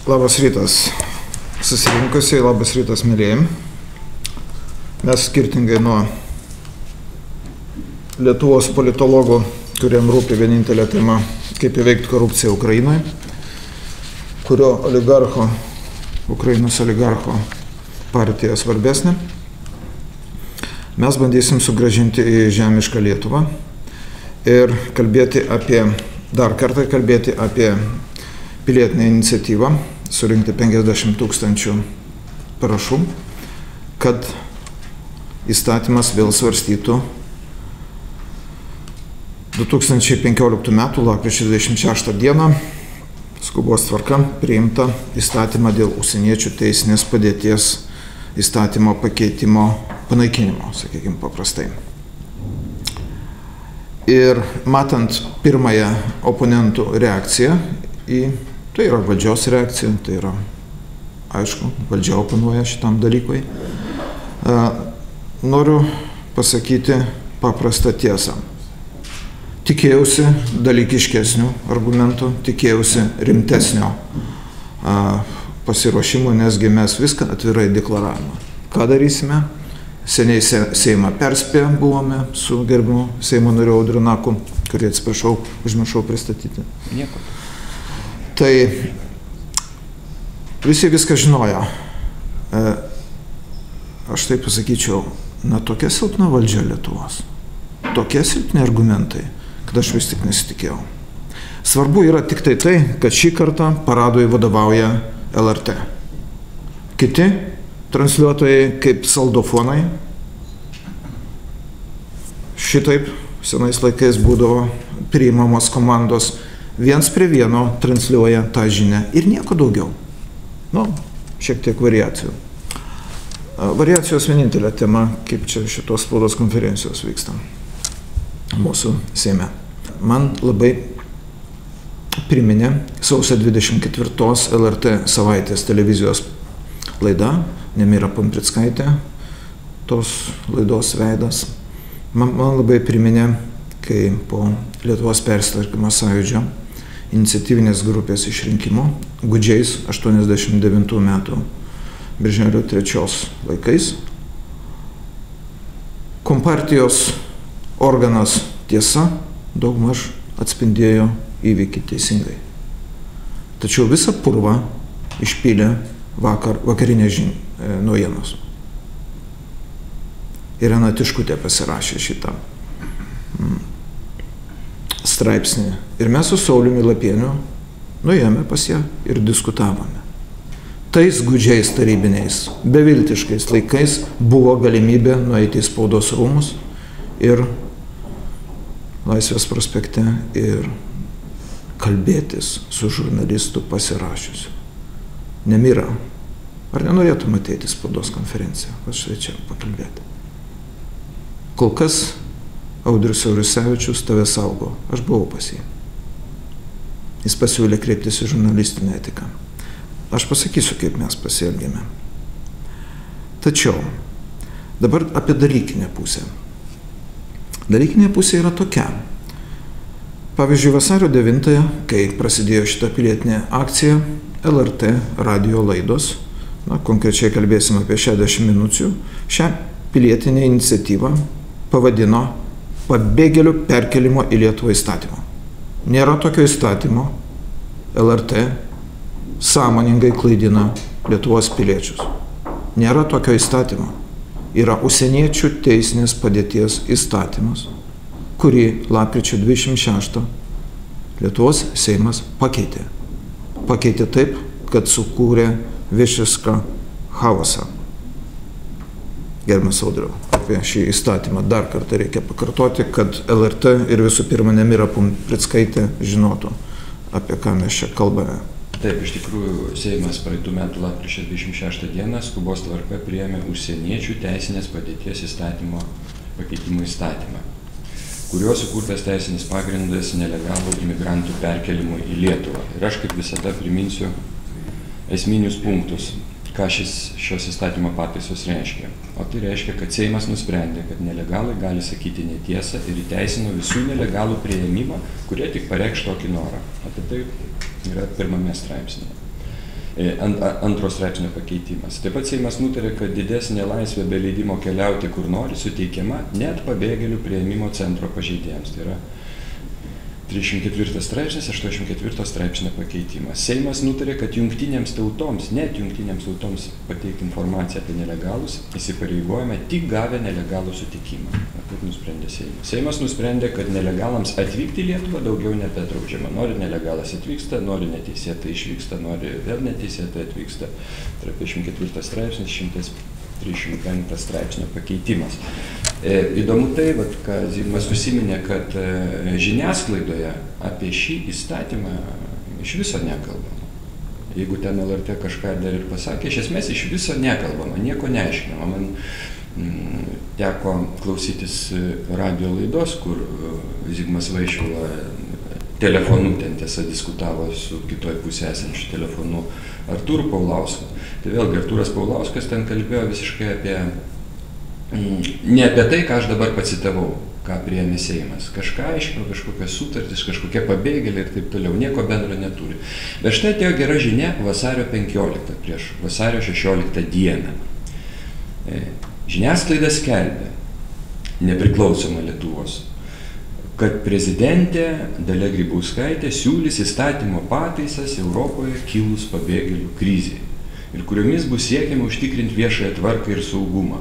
Labas rytas susirinkusiai, labas rytas mėlyjei. Mes skirtingai nuo Lietuvos politologų, kuriem rūpi vienintelė tema, kaip įveikti korupciją Ukrainoje, kurio Ukrainos oligarcho partija svarbesnė, mes bandysim sugrąžinti į žemišką Lietuvą ir dar kartą kalbėti apie pilietinę iniciatyvą, surinkti 50 000 parašų, kad įstatymas vėl svarstytų 2015 m. lapkričio 26 d. skubos tvarka priimta įstatymą dėl užsieniečių teisinės padėties įstatymo pakeitimo panaikinimo, sakykime paprastai. Ir matant pirmąją oponentų reakciją tai yra valdžios reakcija, tai yra, aišku, valdžia oponuoja šitam dalykui. Noriu pasakyti paprastą tiesą. Tikėjausi dalykiškesnių argumentų, tikėjausi rimtesnio pasiruošimo, nesgi mes viską atvirai deklaravome. Ką darysime? Seniai Seimą perspėję buvome su gerbiamu Seimo nariu Audriu Naku, kurį atsiprašau, užmiršau pristatyti. Nieko. Tai visi viską žinojo. Aš taip pasakyčiau, tokia silpna valdžia Lietuvos, tokie silpni argumentai, kad aš vis tik nesitikėjau. Svarbu yra tik tai, kad šį kartą paradui vadovauja LRT. Kiti transliuotojai kaip saldofonai, šitaip senais laikais būdavo priimamos komandos, viens prie vieno transliuoja tą žinią ir nieko daugiau. Šiek tiek variacijų. Variacijos vienintelė tema, kaip čia šitos spaudos konferencijos vyksta mūsų Seime. Man labai priminė sausio 24 LRT savaitės televizijos laida, Nemira Pumprickaitė, tos laidos veidas. Man labai priminė, kai po Lietuvos persitvarkymo sąjūdžio iniciatyvinės grupės išrinkimo gūdžiais 89 metų birželio 3 laikais kompartijos organas Tiesa daugmaž atspindėjo įvykį teisingai. Tačiau visą purvą išpylė vakarinės naujienos. Irena Tiškutė pasirašė šitą straipsnį. Ir mes su Sauliumi Lapieniu nuėjome pas ją ir diskutavome. Tais gūdžiais tarybiniais, beviltiškais laikais buvo galimybė nueiti į spaudos rūmus ir Laisvės prospekte ir kalbėtis su žurnalistu pasirašiusiu. Nemira, ar nenorėtum ateiti į spaudos konferenciją? Aš štai čia pakalbėti. Kol kas Audrius Aurisevičius tave saugo. Aš buvau pas jį. Jis pasiūlė kreiptis į žurnalistinę etiką. Aš pasakysiu, kaip mes pasielgėme. Tačiau dabar apie dalykinę pusę. Dalykinė pusė yra tokia. Pavyzdžiui, vasario 9, kai prasidėjo šitą pilietinę akciją, LRT radijo laidos, konkrečiai kalbėsim apie 60 minučių, šią pilietinę iniciatyvą pavadino pabėgėlių perkelimo į Lietuvą įstatymo. Nėra tokio įstatymo, LRT sąmoningai klaidina Lietuvos piliečius. Nėra tokio įstatymo. Yra užsieniečių teisinės padėties įstatymas, kurį lapkričio 26 Lietuvos Seimas pakeitė. Pakeitė taip, kad sukūrė visišką chaosą. Gerbiamas Audriau, apie šį įstatymą dar kartą reikia pakartoti, kad LRT ir visų pirma Nemira Pumprickaitė žinotų, apie ką mes čia kalbame. Taip, iš tikrųjų, Seimas praeitų metų lapkričio 26 d. skubos tvarka priėmė užsieniečių teisinės padėties įstatymo pakeitimų įstatymą, kuriuo sukurtas teisinis pagrindas nelegalų imigrantų perkelimui į Lietuvą. Ir aš kaip visada priminsiu esminius punktus, ką šios įstatymo pataisos reiškia. O tai reiškia, kad Seimas nusprendė, kad nelegalai gali sakyti netiesą ir įteisino visų nelegalų priėmimą, kurie tik pareikš tokį norą. Apie tai yra pirmame straipsnėje. Antro straipsnio pakeitimas. Taip pat Seimas nutarė, kad didesnė laisvė be leidimo keliauti kur nori suteikiama net pabėgėlių priėmimo centro pažeidėjams. Tai yra 34 straipsnis, 84 straipsnio pakeitimas. Seimas nutarė, kad jungtinėms tautoms, net jungtinėms tautoms pateikti informaciją apie nelegalus įsipareigojame tik gavę nelegalų sutikimą. Taip nusprendė Seimas. Seimas nusprendė, kad nelegalams atvykti į Lietuvą daugiau nebedraudžiama. Nori nelegalas atvyksta, nori neteisėtai išvyksta, nori vėl neteisėtai atvyksta. Tai yra 54 straipsnis, 135 straipsnio pakeitimas. Įdomu tai, ką Zigmas užsiminė, kad žiniasklaidoje apie šį įstatymą iš viso nekalbama. Jeigu ten LRT kažką dar ir pasakė, iš esmės iš viso nekalbama, nieko neaiškinama. Man teko klausytis radio laidos, kur Zigmas Vaišvila telefonu ten tiesa diskutavo su kitoj pusė esančiu telefonu Artūru Paulausku. Tai vėlgi Artūras Paulauskas ten kalbėjo visiškai ne apie tai, ką aš dabar pacitavau, ką priėmė Seimas. Kažką aiškino, kažkokias sutartis, kažkokie pabėgėliai ir taip toliau, nieko bendro neturi. Bet štai atėjo gera žinia vasario 15, prieš vasario 16 dieną. Žiniasklaida skelbė, nepriklausoma Lietuvos, kad prezidentė Dalia Grybauskaitė siūlys įstatymo pataisas Europoje kilus pabėgėlių krizei ir kuriomis bus siekiama užtikrinti viešąją tvarką ir saugumą.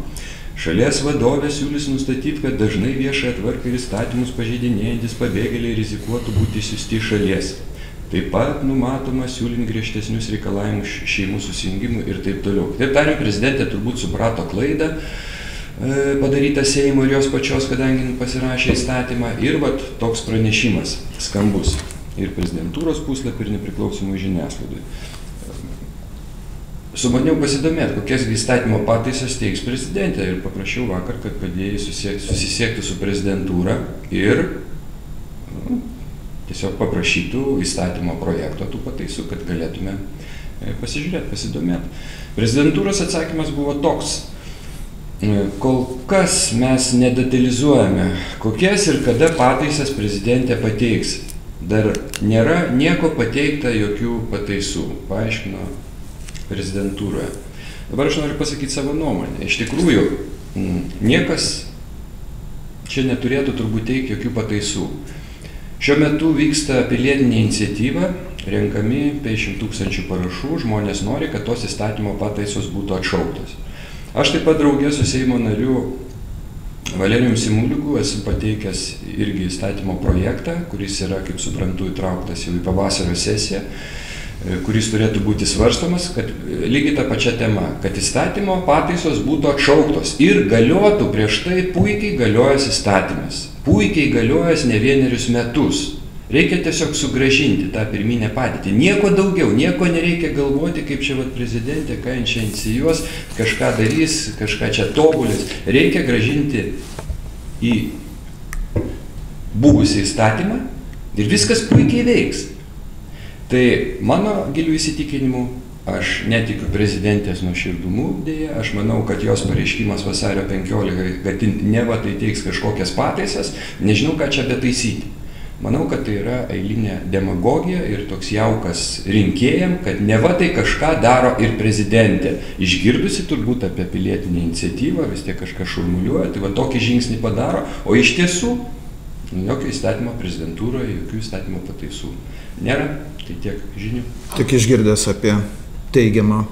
Šalies vadovė siūlys nustatyti, kad dažnai viešąją tvarką ir įstatymus pažeidinėjantis pabėgėliai rizikuotų būti išsiųsti iš šalies. Taip pat numatoma siūlint griežtesnius reikalavimus šeimų susijungimų ir taip toliau. Taip tariant, prezidentė turbūt suprato klaidą padarytą Seimo ir jos pačios, kadangi pasirašė įstatymą, ir toks pranešimas skambus ir prezidentūros puslapį, ir nepriklausomų žiniasklaidai. Sumaniau pasidomėti, kokias įstatymo pataisas teiks prezidentė ir paprašiau vakar, kad padėjai susisiekti su prezidentūra ir tiesiog paprašytų įstatymo projekto tų pataisų, kad galėtume pasižiūrėti, pasidomėti. Prezidentūros atsakymas buvo toks. Kol kas mes nedetalizuojame, kokias ir kada pataisas prezidentė pateiks. Dar nėra nieko pateikta, jokių pataisų, paaiškino prezidentūroje. Dabar aš noriu pasakyti savo nuomonę. Iš tikrųjų, niekas čia neturėtų turbūt teikti jokių pataisų. Šiuo metu vyksta pilietinė iniciatyva, renkami 500 000 parašų, žmonės nori, kad tos įstatymo pataisos būtų atšauktos. Aš taip pat draugė su Seimo nariu Valerijum Simuliuku esu pateikęs irgi įstatymo projektą, kuris yra, kaip suprantu, įtrauktas jau į pavasario sesiją, kuris turėtų būti svarstomas, kad lygiai tą pačią temą, kad įstatymo pataisos būtų atšauktos ir galiotų prieš tai puikiai galiojęs įstatymas, puikiai galiojęs ne vienerius metus. Reikia tiesiog sugrąžinti tą pirminę padėtį. Nieko daugiau, nieko nereikia galvoti, kaip čia prezidentė, ką jin čia inicijuos, kažką darys, kažką čia tobulės. Reikia grąžinti į buvusį įstatymą ir viskas puikiai veiks. Tai mano gilių įsitikinimu, aš netikiu prezidentės nuoširdumu dėja, aš manau, kad jos pareiškimas vasario 15, kad neva tai teiks kažkokias pataisas, nežinau, ką čia betaisyti. Manau, kad tai yra eilinė demagogija ir toks jaukas rinkėjam, kad neva tai kažką daro ir prezidentė. Išgirdusi turbūt apie pilietinę iniciatyvą, vis tiek kažką šurmuliuoja, tai tokį žingsnį padaro, o iš tiesų jokio įstatymo prezidentūroje, jokių įstatymo pataisų nėra. Tai tiek žinių. Tik išgirdęs apie teigiamą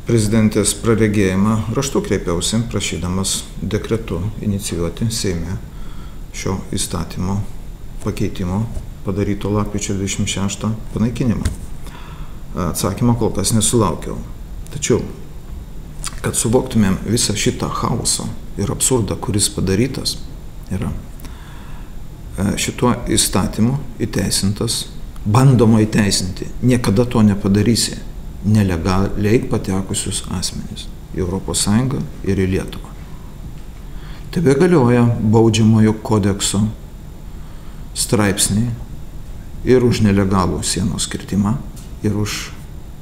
prezidentės praregėjimą, raštu kreipiausi, prašydamas dekretu inicijuoti Seime šio įstatymo pakeitimo padaryto lapkričio 26 panaikinimą. Atsakymo kol kas nesulaukiau. Tačiau, kad suvoktumėm visą šitą chaosą ir absurdą, kuris padarytas, yra šituo įstatymu įteisintas, bandoma įteisinti, niekada to nepadarysi, nelegaliai patekusius asmenys į ES ir į Lietuvą. Tebegalioja baudžiamojo kodekso straipsniai ir už nelegalų sienos kirtimą, ir už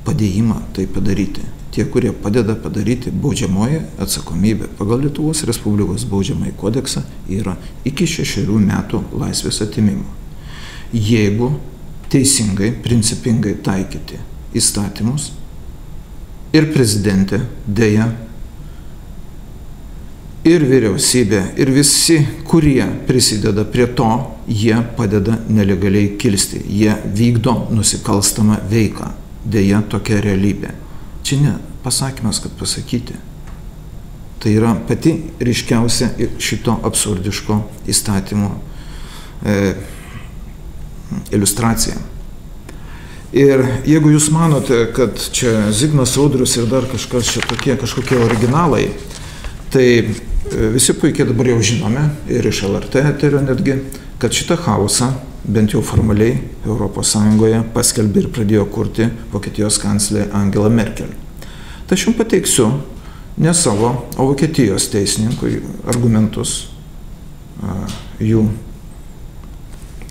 padėjimą tai padaryti. Tie, kurie padeda padaryti, baudžiamoji atsakomybė pagal Lietuvos Respublikos baudžiamąjį kodeksą yra iki 6 metų laisvės atėmimo. Jeigu teisingai, principingai taikyti įstatymus ir prezidentė, dėja, ir vyriausybė, ir visi, kurie prisideda prie to, jie padeda nelegaliai kilsti, jie vykdo nusikalstamą veiką. Dėja, tokia realybė. Čia ne pasakymas, kad pasakyti. Tai yra pati ryškiausia šito absurdiško įstatymo iliustracija. Ir jeigu jūs manote, kad čia Zigmas Audrius ir dar kažkas čia kažkokie originalai, tai visi puikiai dabar jau žinome, ir iš LRT eterio netgi, kad šitą chaosą, bent jau formaliai, ES paskelbė ir pradėjo kurti Vokietijos kanclerė Angela Merkel. Tai aš jums pateiksiu ne savo, o Vokietijos teisininkų argumentus jų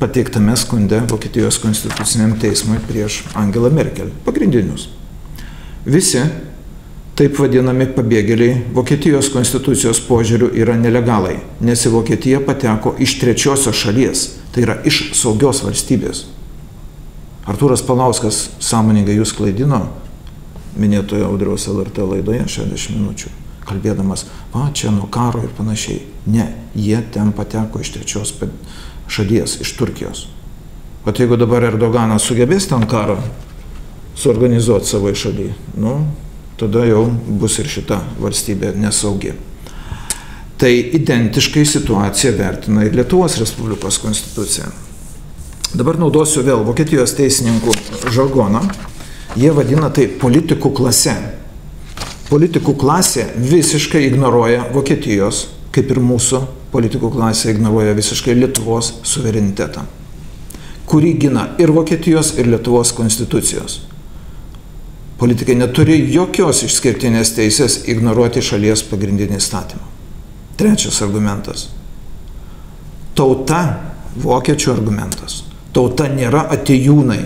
pateiktame skunde Vokietijos konstituciniam teismui prieš Angelą Merkel. Pagrindinius. Visi taip vadinami pabėgėliai Vokietijos konstitucijos požiūriu yra nelegalai, nes į Vokietiją pateko iš trečiosios šalies, tai yra iš saugios valstybės. Artūras Paulauskas sąmoningai jūs klaidino minėtoje Audriaus LRT laidoje 60 minučių, kalbėdamas, čia nuo karo ir panašiai. Ne, jie ten pateko iš trečios šalies, iš Turkijos. O jeigu dabar Erdoganas sugebės ten karą suorganizuoti savo šalyje, tada jau bus ir šita valstybė nesaugi. Tai identiškai situaciją vertina ir Lietuvos Respublikos konstitucija. Dabar naudosiu vėl Vokietijos teisininkų žargoną. Jie vadina tai politikų klase. Politikų klasė visiškai ignoruoja Vokietijos, kaip ir mūsų politikų klasė ignoruoja visiškai Lietuvos suverenitetą, kurį gina ir Vokietijos, ir Lietuvos konstitucijos. Politikai neturi jokios išskirtinės teisės ignoruoti šalies pagrindinį įstatymą. Trečias argumentas. Tauta, vokiečių argumentas. Tauta nėra atėjūnai,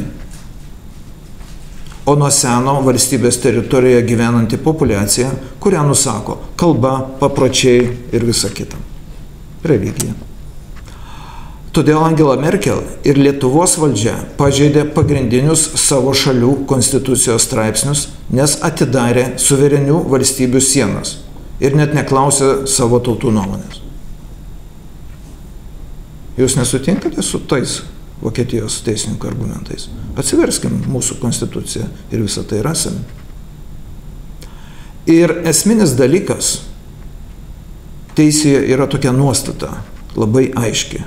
o nuo seno valstybės teritorijoje gyvenanti populiacija, kurią nusako kalba, papročiai ir visa kita. Religija. Todėl Angela Merkel ir Lietuvos valdžia pažeidė pagrindinius savo šalių konstitucijos straipsnius, nes atidarė suverenių valstybių sienas ir net neklausė savo tautų nuomonės. Jūs nesutinkate su tais Vokietijos teisininkų argumentais? Atsiverskim mūsų konstituciją ir visą tai rasim. Ir esminis dalykas teisėje yra tokia nuostata, labai aiški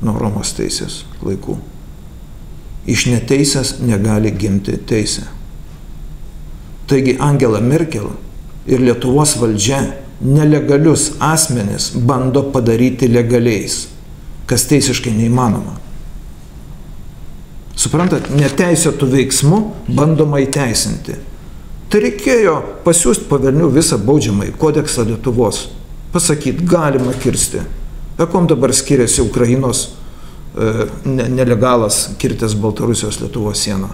nuo Romos teisės laikų. Iš neteisės negali gimti teisė. Taigi Angela Merkel ir Lietuvos valdžia nelegalius asmenis bando padaryti legaliais, kas teisiškai neįmanoma. Suprantat, neteisėtų veiksmų bandoma įteisinti. Tai reikėjo pasiųsti po velnių visą baudžiamąjį kodeksą Lietuvos. Pasakyti, galima kirsti. Kuom dabar skiriasi Ukrainos nelegalas kirtęs Baltarusijos Lietuvos sieną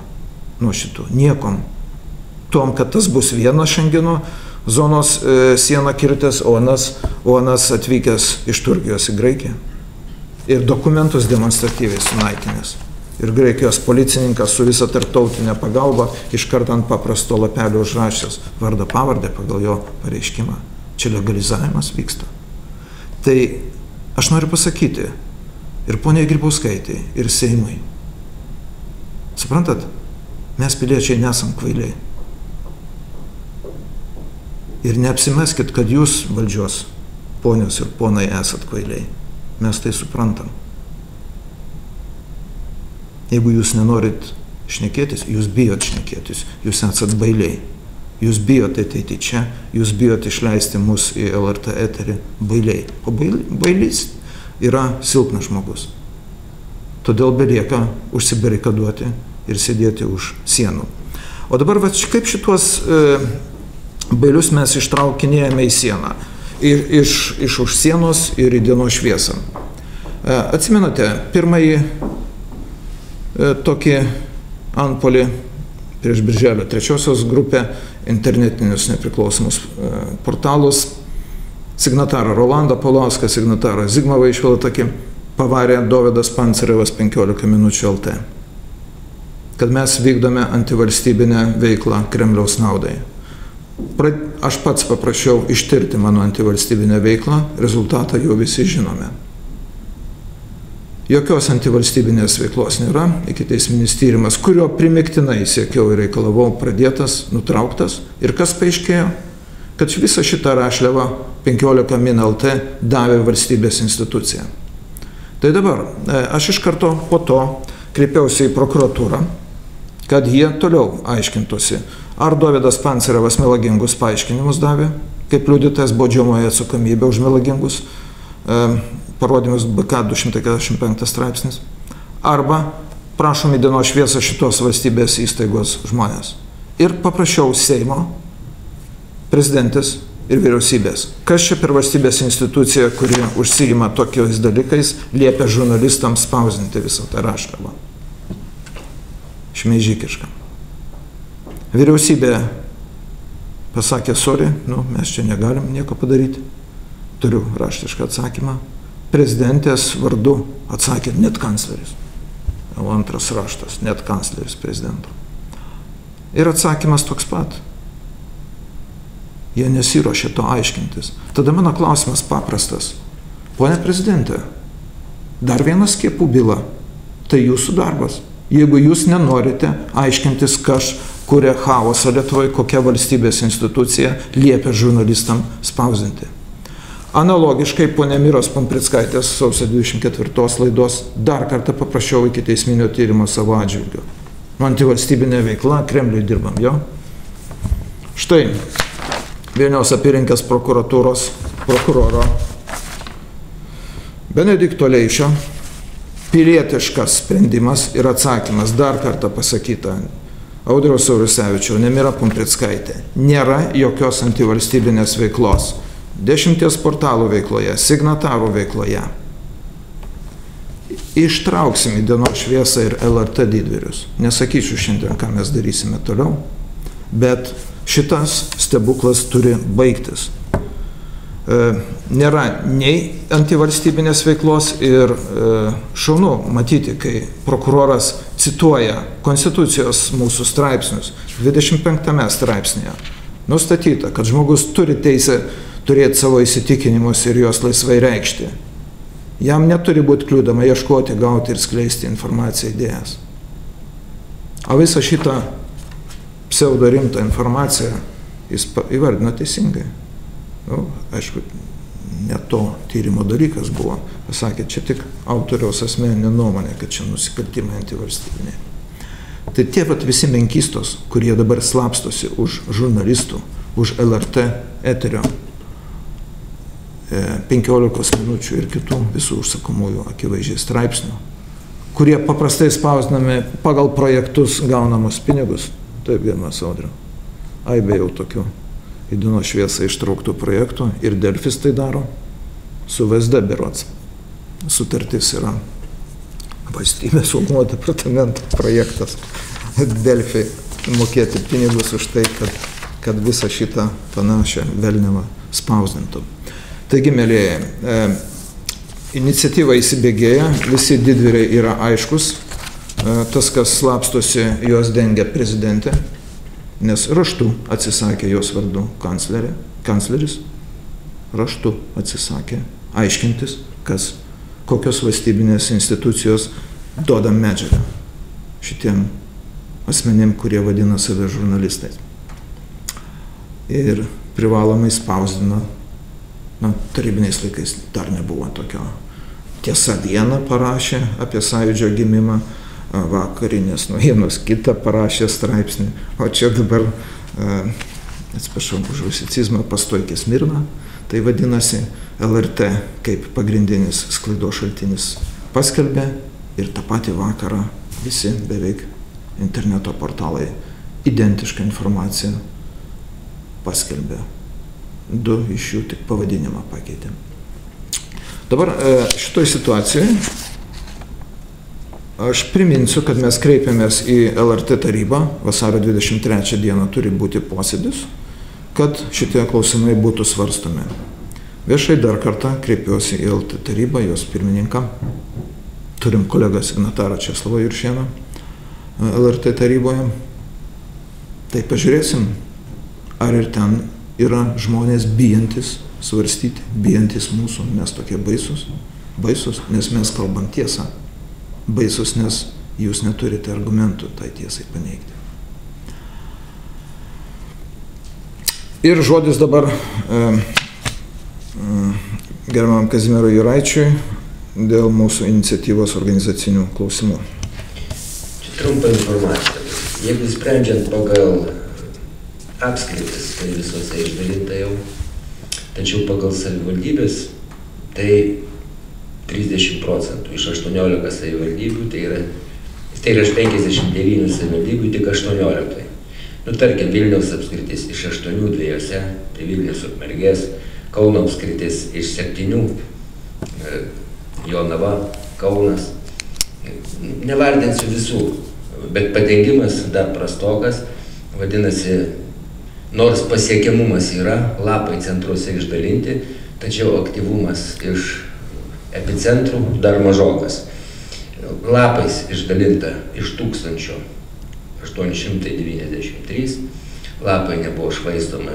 nuo šitų? Niekom. Tuom, kad tas bus vienas Šengeno zonos sieną kirtęs, o anas atvykęs iš Turkijos į Graikiją. Ir dokumentus demonstratyviai sunaikinęs. Ir Graikijos policininkas su visa tarptautinė pagalba iškart ant paprasto lapelio užrašęs vardą pavardę pagal jo pareiškimą. Čia legalizavimas vyksta. Tai aš noriu pasakyti ir poniai Grybauskaitei, ir Seimui. Suprantat, mes piliečiai nesam kvailiai. Ir neapsimeskit, kad jūs valdžios ponios ir ponai esat kvailiai. Mes tai suprantam. Jeigu jūs nenorit šnekėtis, jūs bijot šnekėtis, jūs esat bailiai. Jūs bijote ateiti čia, jūs bijote išleisti mus į LRT eterį bailiai. O bailys yra silpnas žmogus. Todėl belieka užsibarikaduoti ir sėdėti už sienų. O dabar kaip šitos bailius mes ištraukinėjame į sieną. Iš už sienos ir į dienos šviesą. Atsimenate, pirmąjį tokį antpuolį prieš Birželio 3 grupę internetinius nepriklausomus portalus. Signatarą Rolandą Paulauską, signatarą Zigmą Vaišvilą tokį pavarė Dovydas Pancerevas 15 minučių LT. kad mes vykdome antivalstybinę veiklą Kremliaus naudai. Aš pats paprašiau ištirti mano antivalstybinę veiklą, rezultatą jau visi žinome. Jokios antivalstybinės veiklos nėra, ikiteisminis tyrimas, kurio primiktinai siekiau ir reikalavau, pradėtas, nutrauktas. Ir kas paaiškėjo? Kad visą šitą rašliavą 15 min LT davė valstybės institucija. Tai dabar aš iš karto po to kreipiausi į prokuratūrą, kad jie toliau aiškintųsi, ar Dovydas Pancerevas melagingus paaiškinimus davė, kaip liudytojas baudžiamoji atsakomybė už melagingus parodymus BK 245 straipsnis, arba prašom į dienos šviesą šitos valstybės įstaigos žmonės. Ir paprašiau Seimo, prezidentės ir vyriausybės. Kas čia per valstybės institucija, kuri užsiima tokiais dalykais, liepia žurnalistams spausdinti visą tą rašliavą? Šmeižikiška. Vyriausybė pasakė, sorry, mes čia negalim nieko padaryti. Turiu raštišką atsakymą. Prezidentės vardu atsakė net kancleris. Jau antras raštas, net kancleris prezidento. Ir atsakymas toks pat. Jie nesiruošė to aiškintis. Tada mano klausimas paprastas. Pone prezidente, dar viena skiepų byla. Tai jūsų darbas. Jeigu jūs nenorite aiškintis, kas kuria chaosą Lietuvoje, kokia valstybės institucija liepia žurnalistam spausdinti. Analogiškai ponė Miros Pumprickaitės sausio 24 laidos dar kartą paprašiau ikiteisminio tyrimo savo atžvilgiu. Antivalstybinė veikla, Kremliui dirbam, jo. Štai Vilniaus apylinkės prokuratūros prokuroro Benedikto Leišio pilietiškas sprendimas ir atsakymas, dar kartą pasakyta, Audriaus Saurusevičiaus, Nemira Pumprickaitė, nėra jokios antivalstybinės veiklos. 10 portalų veikloje, signatarų veikloje. Ištrauksim į dienos šviesą ir LRT didvyrius. Nesakysiu šiandien, ką mes darysime toliau, bet šitas stebuklas turi baigtis. Nėra nei antivalstybinės veiklos ir šaunu matyti, kai prokuroras cituoja Konstitucijos mūsų straipsnius. 25 straipsnėje nustatyta, kad žmogus turi teisę turėti savo įsitikinimus ir juos laisvai reikšti. Jam neturi būti kliūdama ieškoti, gauti ir skleisti informaciją, idėjas. O visą šitą pseudo rimtą informaciją jis įvardino teisingai. Aišku, ne to tyrimo dalykas buvo. Pasakė, čia tik autoriaus asmeninė nuomonė, kad čia nusikaltimai antivalstybiniai. Tai tie visi menkystos, kurie dabar slapstosi už žurnalistų, už LRT eterio 15 minučių ir kitų visų užsakomųjų akivaizdžiai straipsnių, kurie paprastai spausdinami pagal projektus gaunamus pinigus. Taip, gerbiamas Audriau. Aibė jau tokių į dienos šviesą ištrauktų projektų ir Delfis tai daro su VSD berods. Sutartis yra valstybės saugumo departamento projektas. Delfi mokėti pinigus už tai, kad visą šitą panašią velniavą spausdintų. Taigi, mėlėjai, iniciatyva įsibėgėja, visi didvyriai yra aiškus, tas, kas slapstosi, juos dengia prezidentė, nes raštu atsisakė jos vardu kancleris, raštu atsisakė aiškintis, kokios valstybinės institucijos duoda medžiagą šitiem asmenim, kurie vadina save žurnalistais. Ir privalomai spausdina, tarybiniais laikais dar nebuvo tokio. Tiesa vieną parašė apie Sąjūdžio gimimą, Vakarinės naujienos kitą parašė straipsnį, o čia dabar, atsiprašau už rusicizmą, Pastoikis Mirna, tai vadinasi LRT kaip pagrindinis sklaidos šaltinis paskelbė ir tą patį vakarą visi beveik interneto portalai identišką informaciją paskelbė. 2 iš jų tik pavadinimą pakeitė. Dabar šitoj situacijoje aš priminsiu, kad mes kreipiamės į LRT tarybą, vasario 23 dieną turi būti posėdis, kad šitie klausimai būtų svarstomi. Viešai dar kartą kreipiuosi į LRT tarybą, jos pirmininką, turim kolegą signatarą Česlavą Juršėną, LRT taryboje. Tai pažiūrėsim, ar ir ten yra žmonės bijantis svarstyti, bijantis mūsų, mes tokie baisus, nes mes kalbam tiesą, baisus, nes jūs neturite argumentų tai tiesai paneigti. Ir žodis dabar gerbiamam Kazimierui Juraičiui dėl mūsų iniciatyvos organizacinių klausimų. Čia trumpa informacija. Jeigu sprendžiant pagal apskritis, tai visose išdalinta jau, tačiau pagal savivaldybės, tai 30% iš 18 savivaldybių, tai yra iš 59 savivaldybių tik 18. Tarkim, Vilniaus apskritis iš 8 dviejose, tai Vilnius Ukmergės, Kauno apskritis iš 7, Jonava, Kaunas. Nevardinsiu visų, bet padengimas dar prastokas, vadinasi, nors pasiekiamumas yra, lapai centruose išdalinti, tačiau aktyvumas iš epicentrų dar mažokas. Lapais išdalinta iš 1893, lapai nebuvo švaistomi,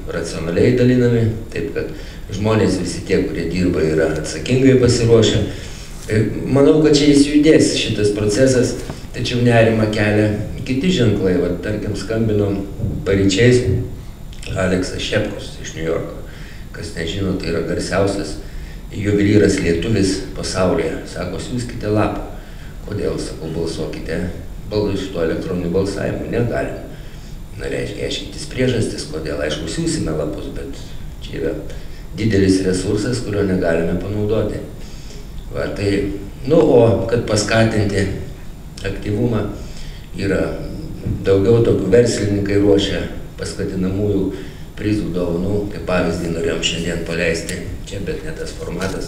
racionaliai dalinami, taip kad žmonės visi tie, kurie dirba, yra atsakingai pasiruošę. Manau, kad čia įsijudės šitas procesas, tačiau nerimą kelia kiti ženklai. Tarkim, skambino paryčiais Aleksas Šepkus iš New Yorko. Kas nežino, tai yra garsiausias juvelyras lietuvis pasaulyje. Sako, siųskite lapą. Kodėl? Sakau, balsuokite su tuo elektroniniu balsavimu. Negalim. Reiškia, aiškintis priežastis, kodėl. Aišku, siūsime lapus, bet čia yra didelis resursas, kurio negalime panaudoti. O kad paskatinti aktyvumą, yra daugiau tokių verslininkai ruošia paskatinamųjų prizų dovanų. Kaip pavyzdį norėjom šiandien paleisti čia, bet ne tas formatas.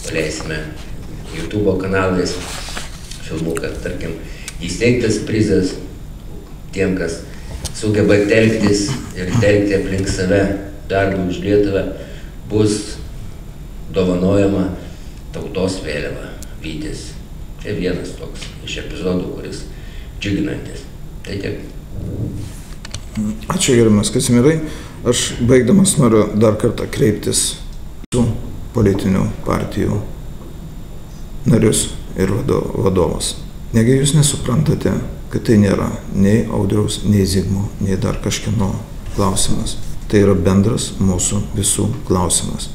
Paleisime YouTube kanalais filmuką, tarkim, įsteigtas prizas tiem, kas sugeba telktis ir telkti aplink save darbų už Lietuvą, bus dovanojama tautos vėliava Vytis. Tai vienas toks iš epizodų, kuris džiuginantis. Tai tiek. Ačiū, gerbiamas Kazimierai. Aš baigdamas noriu dar kartą kreiptis su politinių partijų narius ir vadovus. Negi jūs nesuprantate, kad tai nėra nei Audriaus, nei Zigmo, nei dar kažkieno klausimas. Tai yra bendras mūsų visų klausimas.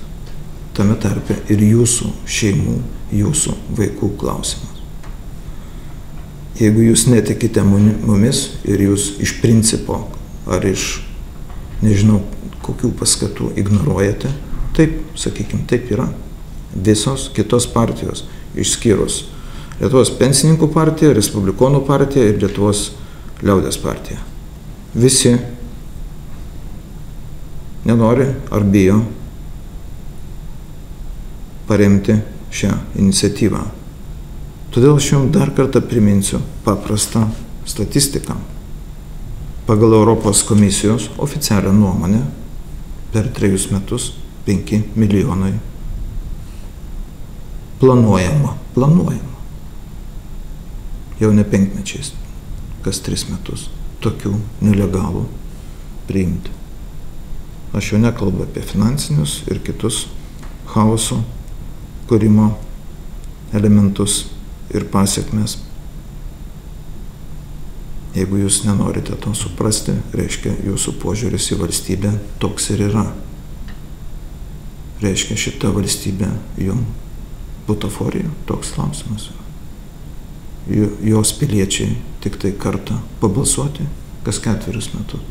Tame tarpe ir jūsų šeimų, jūsų vaikų klausimas. Jeigu jūs netikite mumis ir jūs iš principo ar iš nežinau kokių paskatų ignoruojate, taip, sakykime, taip yra. Visos kitos partijos, išskyrus Lietuvos pensininkų partija, Respublikonų partija ir Lietuvos liaudės partija. Visi nenori ar bijo paremti šią iniciatyvą. Todėl aš jums dar kartą priminsiu paprastą statistiką. Pagal Europos komisijos oficialią nuomonę per 3 metus 5 milijonai planuojama. Jau ne 5 mečiais, kas 3 metus, tokių nelegalų priimti. Aš jau nekalbu apie finansinius ir kitus chaoso kūrimo elementus ir pasiekmes. Jeigu jūs nenorite to suprasti, reiškia jūsų požiūris į valstybę toks ir yra. Reiškia šita valstybė jums butaforija, toks klausimas. Jos piliečiai tik tai kartą pabalsuoti kas 4 metus.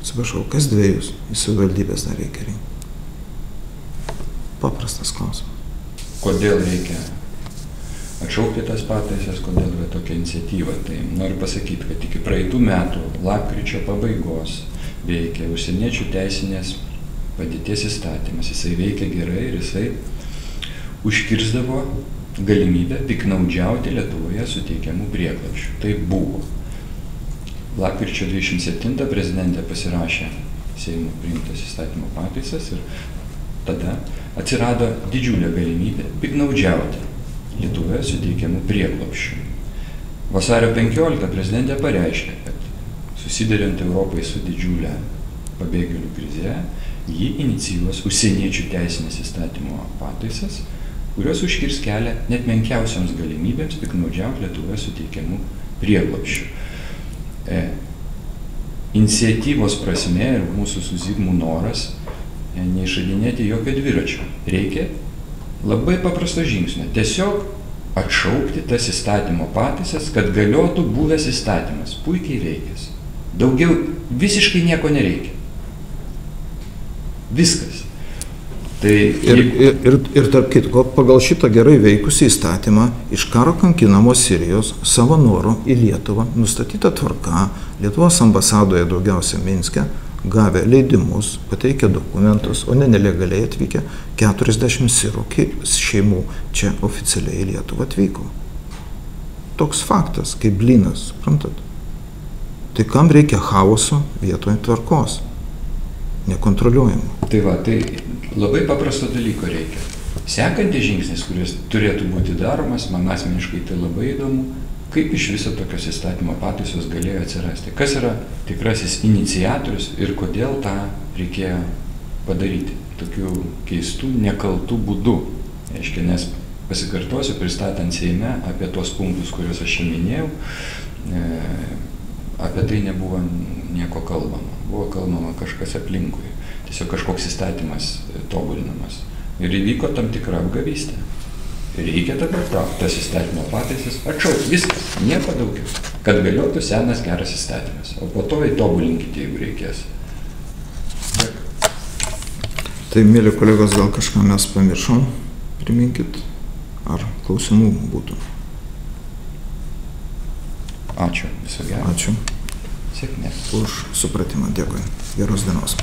Atsiprašau, kas 2 į savivaldybės dar reikia rinkti. Paprastas klausimas. Kodėl reikia atšaukti tas pataisas, kodėl yra tokia iniciatyva? Tai noriu pasakyti, kad iki praeitų metų lapkričio pabaigos veikia užsieniečių teisinės padėties įstatymas. Jisai veikia gerai ir jisai užkirsdavo galimybę piknaudžiauti Lietuvoje suteikiamų prieglobsčių. Tai buvo. Lapkričio 27 prezidentė pasirašė Seimo priimtas įstatymo pataisas ir tada atsirado didžiulė galimybė piknaudžiauti Lietuvoje suteikiamų prieglobsčių. Vasario 15 prezidentė pareiškė, kad susiduriant Europai su didžiulė pabėgėlių krize, ji inicijuos užsieniečių teisinės įstatymo pataisas, kurios užkirs kelią net menkiausioms galimybėms piktnaudžiauti Lietuvoje suteikiamų prieglobsčių. Iniciatyvos prasme ir mūsų su Zigmu noras neišradinėti jokio dviračio. Reikia labai paprasto žingsnio. Tiesiog atšaukti tas įstatymo pataisas, kad galiotų buvęs įstatymas, puikiai veikęs. Daugiau visiškai nieko nereikia. Viskas. Tai ir tarp kitko, pagal šitą gerai veikusį įstatymą iš karo kankinamos Sirijos savo noru į Lietuvą nustatyta tvarka Lietuvos ambasadoje daugiausia Minske gavę leidimus, pateikę dokumentus, o ne nelegaliai atvykę 40 sirų šeimų čia oficialiai į Lietuvą atvyko. Toks faktas, kaip blynas, suprantat? Tai kam reikia chaoso vietoje tvarkos? Nekontroliuojama. Tai va, tai labai paprasto dalyko reikia. Sekantis žingsnis, kuris turėtų būti daromas, man asmeniškai tai labai įdomu, kaip iš viso tokios įstatymo pataisos galėjo atsirasti. Kas yra tikrasis iniciatorius ir kodėl tą reikėjo padaryti tokiu keistų, nekaltų būdu. Aiškiai, nes pasikartosiu, pristatant Seime apie tos punktus, kuriuos aš jau minėjau, apie tai nebuvo nieko kalbama. Buvo kalbama kažkas aplinkui. Tiesiog kažkoks įstatymas tobulinamas. Ir įvyko tam tikra apgavystė. Reikia dabar tas įstatymo pataisas atšaukti. Viskas, nieko daugiau. Kad galiotų senas geras įstatymas. O po to įtobulinkite, jeigu reikės. Tai, mėly kolegos, gal kažką mes pamiršom? Priminkit, ar klausimų būtų? Ačiū, viso gero. Ačiū. Sėkmės. Už supratimą, dėkui. Geros dienos.